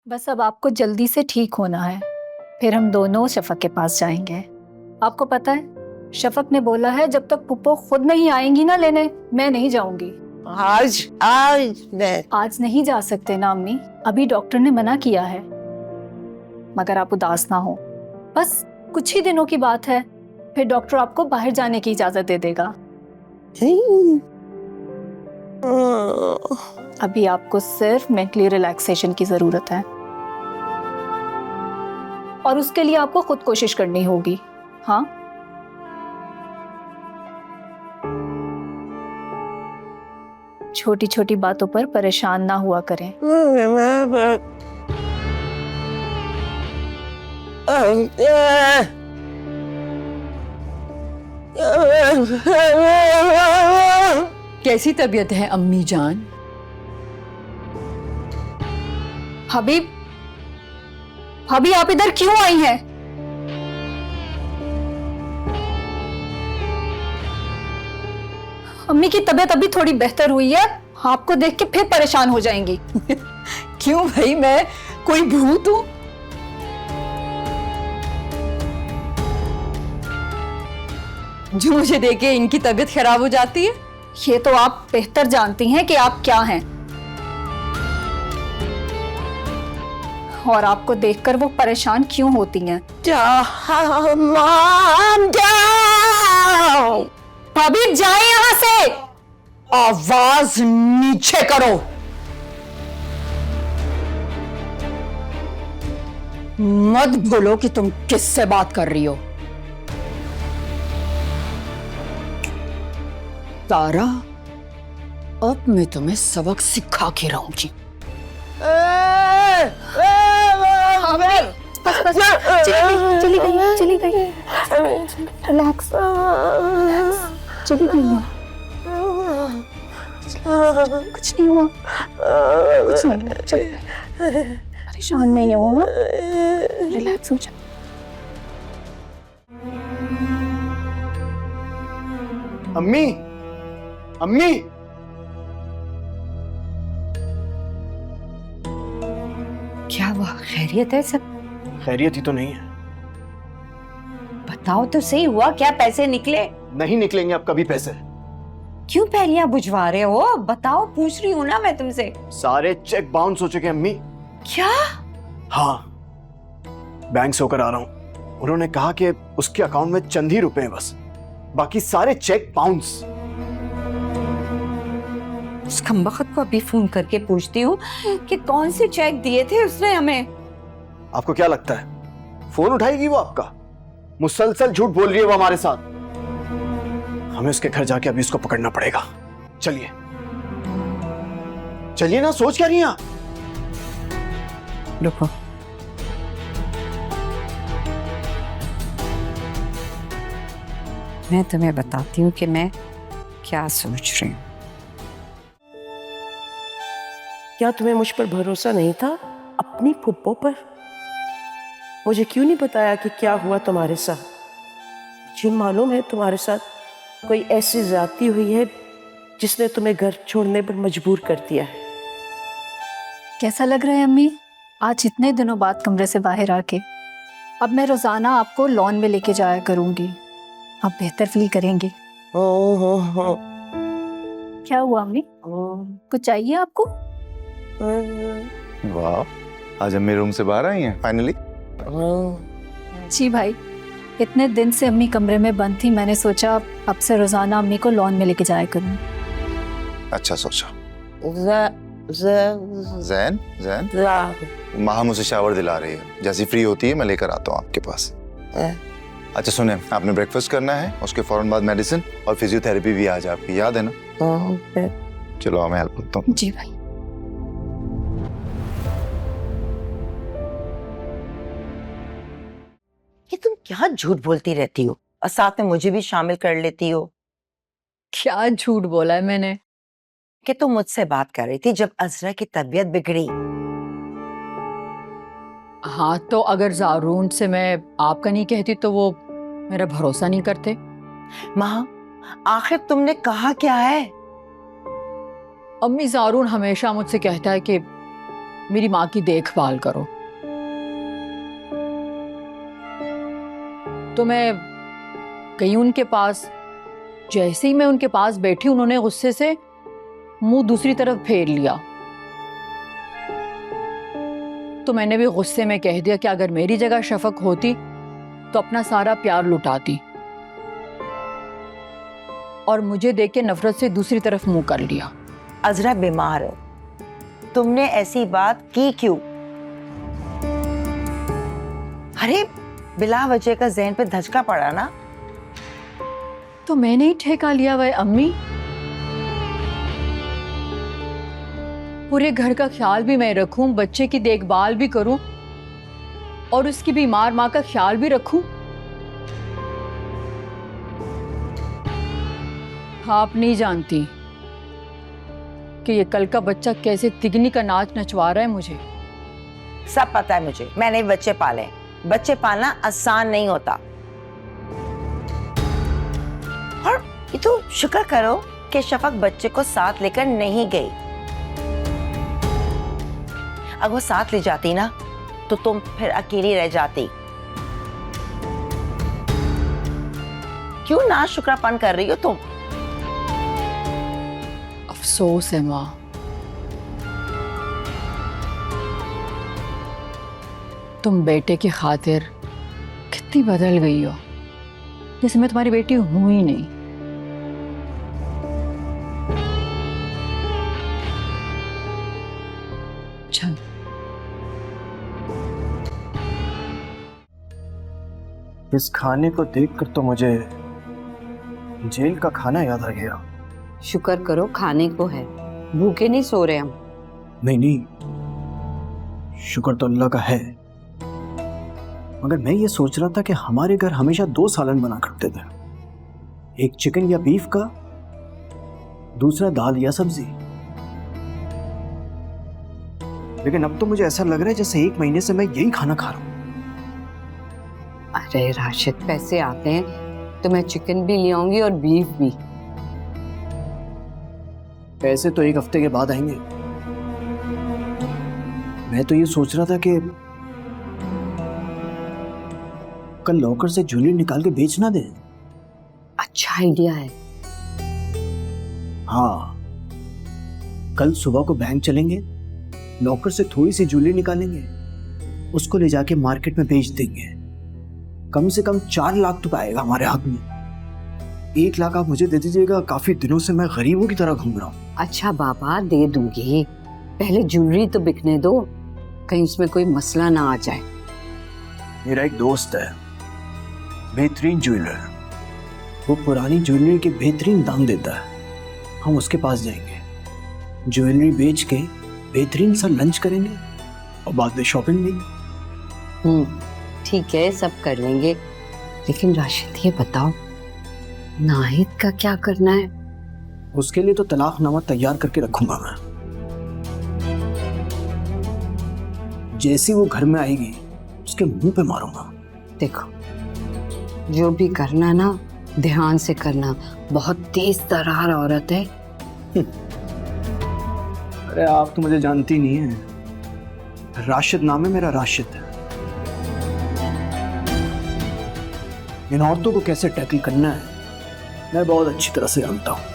बस अब आपको जल्दी से ठीक होना है, फिर हम दोनों शफक के पास जाएंगे। आपको पता है, शफक ने बोला है जब तक पुप्पो खुद नहीं आएंगी ना लेने, मैं नहीं जाऊंगी। आज नहीं जा सकते ना अम्मी, अभी डॉक्टर ने मना किया है। मगर आप उदास ना हो, बस कुछ ही दिनों की बात है, फिर डॉक्टर आपको बाहर जाने की इजाजत दे देगा। अभी आपको सिर्फ मेंटली रिलैक्सेशन की जरूरत है और उसके लिए आपको खुद कोशिश करनी होगी। हाँ, छोटी छोटी बातों पर परेशान ना हुआ करें। कैसी तबीयत है अम्मी जान? भाभी, भाभी आप इधर क्यों आई हैं? अम्मी की तबीयत अभी थोड़ी बेहतर हुई है, आपको देख के फिर परेशान हो जाएंगी। क्यों भाई, मैं कोई भूत हूं? जो मुझे देख के इनकी तबीयत खराब हो जाती है? ये तो आप बेहतर जानती हैं कि आप क्या हैं, और आपको देखकर वो परेशान क्यों होती हैं। भाभी जाए यहां से। आवाज नीचे करो। मत बोलो कि तुम किससे बात कर रही हो। तारा, अब मैं तुम्हें सबक सिखा के रहूंगी। बस बस, चली गई, चली गई। रिलैक्स, चली गई है। कुछ नहीं हुआ, कुछ नहीं हुआ, चल, परेशान नहीं हो, रिलैक्स हो जा। अम्मी, अम्मी, क्या हुआ? खैरियत है सब? खैरियत ही तो नहीं है। बताओ तो सही, हुआ क्या? पैसे निकले? नहीं निकलेंगे अब कभी पैसे। क्यों पहेलियां बुझवा रहे हो? बताओ, पूछ रही हूँ ना मैं तुमसे। सारे चेक बाउंस हो चुके हैं अम्मी। क्या? हाँ, बैंक से होकर आ रहा हूँ। उन्होंने कहा कि उसके अकाउंट में चंद ही रुपए हैं बस, बाकी सारे चेक बाउंस। उस कमबख्त को अभी फोन करके पूछती हूँ कि कौन से चेक दिए थे उसने हमें। आपको क्या लगता है फोन उठाएगी वो आपका? मुसलसल झूठ बोल रही है वो हमारे साथ। हमें उसके घर जाके अभी उसको पकड़ना पड़ेगा। चलिए चलिए ना, सोच क्या रही हैं आप? रुको, मैं तुम्हें बताती हूँ कि मैं क्या सोच रही हूँ। क्या तुम्हें मुझ पर भरोसा नहीं था? अपनी फुप्पो पर? मुझे क्यों नहीं बताया कि क्या हुआ तुम्हारे साथ? मुझे मालूम है तुम्हारे साथ कोई ऐसी ज्यादती हुई है जिसने तुम्हें घर छोड़ने पर मजबूर कर दिया है। कैसा लग रहा है अम्मी, आज इतने दिनों बाद कमरे से बाहर आके? अब मैं रोजाना आपको लॉन में लेके जाया करूंगी, आप बेहतर फील करेंगी। क्या हुआ अम्मी, कुछ चाहिए आपको? वाह, आज अम्मी रूम से बाहर आई हैं फाइनली। जी भाई, इतने दिन से अम्मी कमरे में बंद थी, मैंने सोचा अब से रोजाना अम्मी को लॉन में लेके जाया करूं। अच्छा सोचा। जैन, जैन माँ मुझे शावर दिला रही है, जैसी फ्री होती है मैं लेकर आता हूँ आपके पास। अच्छा सुने, आपने ब्रेकफास्ट करना है, उसके फौरन बाद मेडिसिन और फिजियोथेरेपी भी आज आपकी, याद है ना? चलो मैं हेल्प करता हूँ। जी भाई। ये तुम क्या झूठ बोलती रहती हो और साथ में मुझे भी शामिल कर लेती हो? क्या झूठ बोला है मैंने? कि तुम मुझसे बात कर रही थी जब अज़रा की तबीयत बिगड़ी। हाँ, तो अगर ज़ारून से मैं आपका नहीं कहती तो वो मेरा भरोसा नहीं करते। माँ, आखिर तुमने कहा क्या है? अम्मी, ज़ारून हमेशा मुझसे कहता है कि मेरी माँ की देखभाल करो। तो मैं गई उनके पास। जैसे ही मैं उनके पास बैठी, उन्होंने गुस्से से मुंह दूसरी तरफ फेर लिया। तो मैंने भी गुस्से में कह दिया कि अगर मेरी जगह शफक होती तो अपना सारा प्यार लुटाती, और मुझे देख के नफरत से दूसरी तरफ मुंह कर लिया। अजरा बीमार है, तुमने ऐसी बात की क्यों? अरे बिला वजह का जहन पे धचका पड़ा ना। तो मैंने ही ठेका लिया वह अम्मी। पूरे घर का ख्याल भी मैं रखूं, बच्चे की देखभाल भी करूं और उसकी बीमार माँ का ख्याल भी रखूं। आप नहीं जानती कि ये कल का बच्चा कैसे तिगनी का नाच नचवा रहा है मुझे। सब पता है मुझे, मैंने भी बच्चे पाले। बच्चे पालना आसान नहीं होता। और ये तो शुक्र करो कि शफक बच्चे को साथ लेकर नहीं गई। अगर वो साथ ले जाती ना तो तुम फिर अकेली रह जाती। क्यों ना शुक्रापन कर रही हो तुम? अफसोस है माँ, तुम बेटे की खातिर कितनी बदल गई हो, जैसे मैं तुम्हारी बेटी हूं ही नहीं। चल इस खाने को देखकर तो मुझे जेल का खाना याद आ गया। शुक्र करो खाने को है, भूखे नहीं सो रहे हम। नहीं नहीं, शुक्र तो अल्लाह का है। मगर मैं ये सोच रहा था कि हमारे घर हमेशा 2 सालन बना करते थे, एक चिकन या बीफ का, दूसरा दाल या सब्जी। लेकिन अब तो मुझे ऐसा लग रहा है जैसे 1 महीने से मैं यही खाना खा रहा हूं। अरे राशिद, पैसे आते हैं तो मैं चिकन भी ले आऊंगी और बीफ भी। पैसे तो 1 हफ्ते के बाद आएंगे। मैं तो ये सोच रहा था कि कल लॉकर से ज्वेलरी निकाल के बेच ना दे। अच्छा आइडिया है। हाँ, कल सुबह को बैंक चलेंगे, लॉकर से थोड़ी सी ज्वेलरी निकालेंगे, उसको ले जाके मार्केट में बेच देंगे। कम से कम 4 लाख तो आएगा हमारे हाथ में। 1 लाख आप मुझे दे दीजिएगा, काफी दिनों से मैं गरीबों की तरह घूम रहा हूँ। अच्छा बाबा, दे दूंगी, पहले ज्वेलरी तो बिकने दो, कहीं उसमें कोई मसला ना आ जाए। मेरा एक दोस्त है, बेहतरीन ज्वेलर, वो पुरानी ज्वेलरी के बेहतरीन दाम देता है। हम उसके पास जाएंगे, ज्वेलरी बेच के बेहतरीन सा लंच करेंगे और बाद में शॉपिंग भी। ठीक है, सब कर लेंगे। लेकिन राशिद ये बताओ, नाहिद का क्या करना है? उसके लिए तो तलाकनामा तैयार करके रखूंगा मैं। जैसे वो घर में आएगी उसके मुंह पे मारूंगा। देखो, जो भी करना ना ध्यान से करना, बहुत तेज तर्रार औरत है। अरे आप तो मुझे जानती नहीं है, राशिद नाम है मेरा, राशिद। इन औरतों को कैसे टैकल करना है मैं बहुत अच्छी तरह से जानता हूं।